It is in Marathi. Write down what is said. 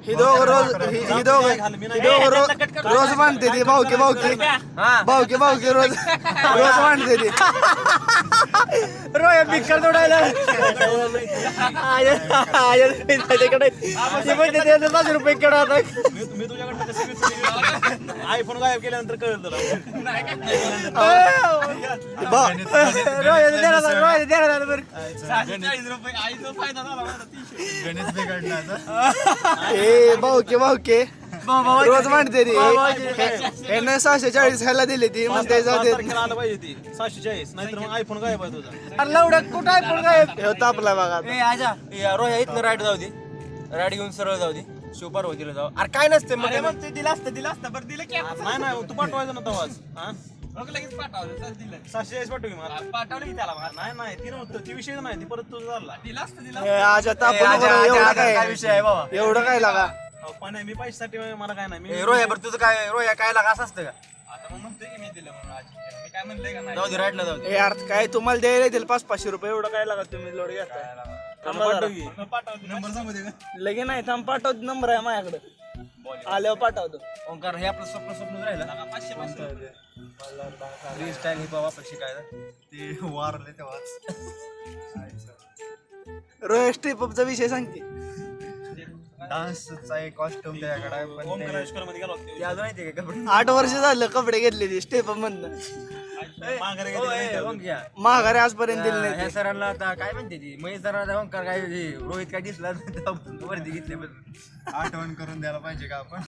ही दोघं रोज मांडते ती भाऊकी रोज मांडते ती रोया पिक्चर तोडायला ₹5 कडा आता मी तुझ्याकडे आयफोन गायब केल्यानंतर कळलं तुला गणेश बिघडला ए भाऊके रोज मांडते ती यांना 640 ह्याला दिली ती म्हणते जाऊ दे आलं पाहिजे ती 740 नाहीतर मग आयफोन गायब आहे तुझा लवड्यात कुठं आहे पण काय ह्यो तापला बघा ए आजा रोया इथनं राईड जाऊ दे राईड घेऊन सरळ जाऊ दे शिवपार्वतीला जाऊ अरे काय नसते मग दिला असतं बरं दिलं की नाही तू पाठवायचं ना तवाच हा लगेच पाठवलं दिलं 740 पाठव की मला पाठवलं की त्याला नाही ती नव्हतं ती विषय नाही ती परत तुझं झाला दिला असतं ए, आजा तापू नको रे, एवढं काय काय विषय आहे बाबा एवढं काय लागा पण मी पैशासाठी मला काय नाही मी रोया बरं तुझं काय रोया काय लागा असं असतं का आता मग म्हणतोय की मी दिलं म्हणून मी काय म्हणलंय का जाऊ दे राईटला जाऊ दे ए यार काय तुम्हाला द्यायला येतील 500 रुपये एवढं काय लागा तुम्ही लोड घेताय पाठव की नंबर सांगू दे लगे नाही थांब पाठवतो नंबर आहे माझ्याकडे आल्यावर पाठवतो ओंकार हे आपलं स्वप्न राहिलं 500 फ्री स्टाईल हिप वापर शिकायला ते वारले तेव्हाच रोय स्टेपचा विषय सांगते डान्सचा एक कॉस्ट्युम त्याच्याकडे आहे, पण ओम ते- करेश्वर मध्ये गेलो होतो ते अजून माहिती का कपडे 8 वर्ष झालं कपडे घेतले ती स्टेप मधनं माघारी हो, गेली ए, नाही ओंक्या. महागारे आजपर्यंत दिले ह्या नाही सरांना आता काय म्हणते ती महेश सरांना ओंकार काय रोहित काय दिसला वरती घेतले आठवण करून द्यायला पाहिजे का आपण